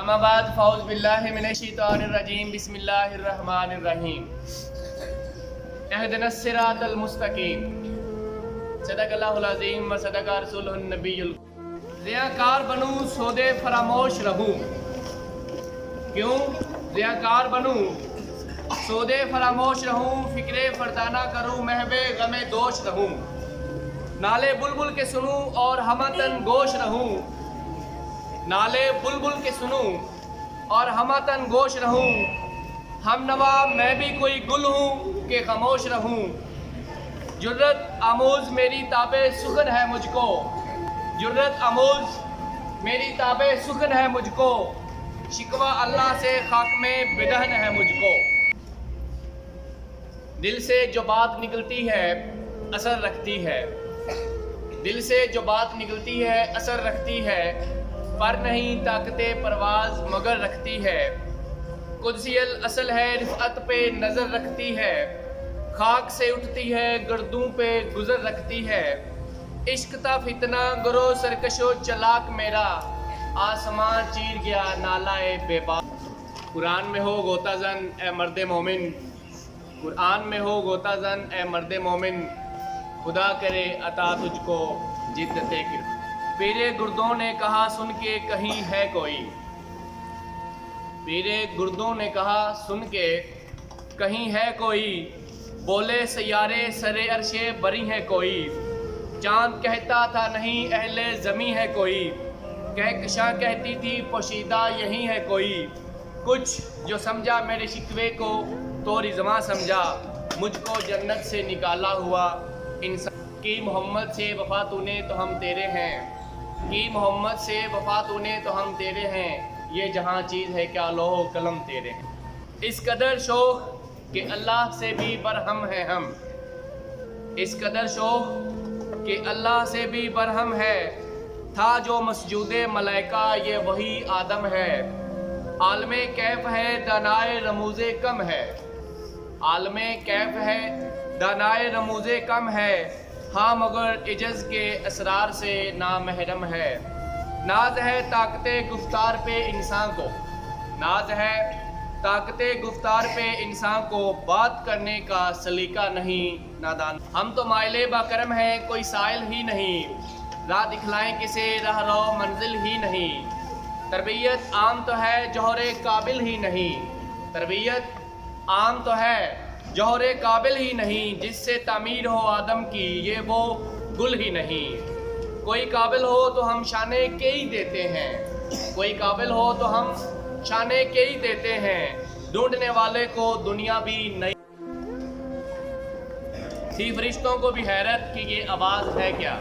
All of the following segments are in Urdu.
اما بعد فاعوذ باللہ من الشیطان الرجیم بسم اللہ الرحمن الرحیم اہدنا الصراط المستقیم صدق اللہ العظیم و صدق رسولہ النبی الکریم۔ ریاکار بنوں سودے فراموش رہوں، کیوں ریاکار بنوں سودے فراموش رہوں، فکرے فرزانہ کروں محو غم دوش رہوں، نالے بلبل کے سنوں اور ہمتن گوش رہوں، نالے بلبل کے سنوں اور ہمتن گوش رہوں، ہم نوا میں بھی کوئی گل ہوں کہ خاموش رہوں، جرت آموز میری تاب سخن ہے مجھ کو، جرت آموز میری تاب سخن ہے مجھ کو، شکوہ اللہ سے خاک میں بدہن ہے مجھ کو۔ دل سے جو بات نکلتی ہے اثر رکھتی ہے، دل سے جو بات نکلتی ہے اثر رکھتی ہے، پر نہیں طاقت پرواز مگر رکھتی ہے، قدسی الاصل ہے رفعت پہ نظر رکھتی ہے، خاک سے اٹھتی ہے گردوں پہ گزر رکھتی ہے، عشق تا فتنہ گرو سرکشو چلاک میرا، آسمان چیر گیا نالائے بے باک۔ قرآن میں ہو غوطہ زن اے مرد مومن، قرآن میں ہو غوطہ زن اے مرد مومن، خدا کرے عطا تجھ کو جدت کر۔ پیرے گردوں نے کہا سن کے کہیں ہے کوئی، پیرے گردوں نے کہا سن کے کہیں ہے کوئی، بولے سیارے سرے عرش بری ہے کوئی، چاند کہتا تھا نہیں اہل زمیں ہے کوئی، کہکشاں کہتی تھی پوشیدہ یہی ہے کوئی، کچھ جو سمجھا میرے شکوے کو تو رضواں سمجھا، مجھ کو جنت سے نکالا ہوا انسان کی محمد سے وفا تو نے تو ہم تیرے ہیں، کی محمد سے وفا تو نے تو ہم تیرے ہیں، یہ جہاں چیز ہے کیا لوح و قلم تیرے ہیں، اس قدر شوق کہ اللہ سے بھی برہم ہے ہم، اس قدر شوق کہ اللہ سے بھی برہم ہے، تھا جو مسجود ملائکہ یہ وہی آدم ہے، عالم کیف ہے دانائے رموز کم ہے، عالم کیف ہے دانائے رموز کم ہے، ہاں مگر عجز کے اسرار سے نامحرم ہے، ناز ہے طاقت گفتار پہ انسان کو، ناز ہے طاقت گفتار پہ انسان کو، بات کرنے کا سلیقہ نہیں نادان، ہم تو مائل با کرم ہیں کوئی سائل ہی نہیں، راہ دکھلائیں کسے راہ رو منزل ہی نہیں، تربیت عام تو ہے جوہر قابل ہی نہیں، تربیت عام تو ہے جوہر قابل ہی نہیں، جس سے تعمیر ہو آدم کی یہ وہ گل ہی نہیں، کوئی قابل ہو تو ہم شانے کے ہی دیتے ہیں، کوئی قابل ہو تو ہم شانے کے ہی دیتے ہیں، ڈھونڈنے والے کو دنیا بھی نہیں تھی، فرشتوں کو بھی حیرت کہ یہ آواز ہے کیا،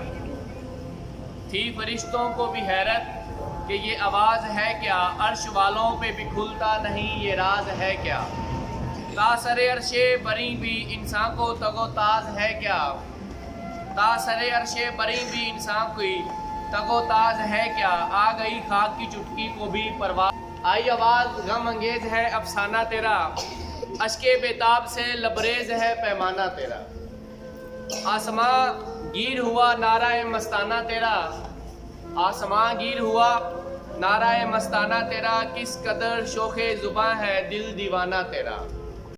تھی فرشتوں کو بھی حیرت کہ یہ آواز ہے کیا، عرش والوں پہ بھی کھلتا نہیں یہ راز ہے کیا، تا سر عرش بری بھی انسان کو تگ و تاز ہے کیا، تا سر عرش بری بھی انسان کوئی تگ و تاز ہے کیا، آ گئی خاک کی چٹکی کو بھی پرواز، آئی آواز غم انگیز ہے افسانہ تیرا، اشک بیتاب سے لبریز ہے پیمانہ تیرا، آسماں گیر ہوا نعرہ مستانہ تیرا، آسماں گیر ہوا نعرہ مستانہ تیرا، کس قدر شوخ زباں ہے دل دیوانہ تیرا۔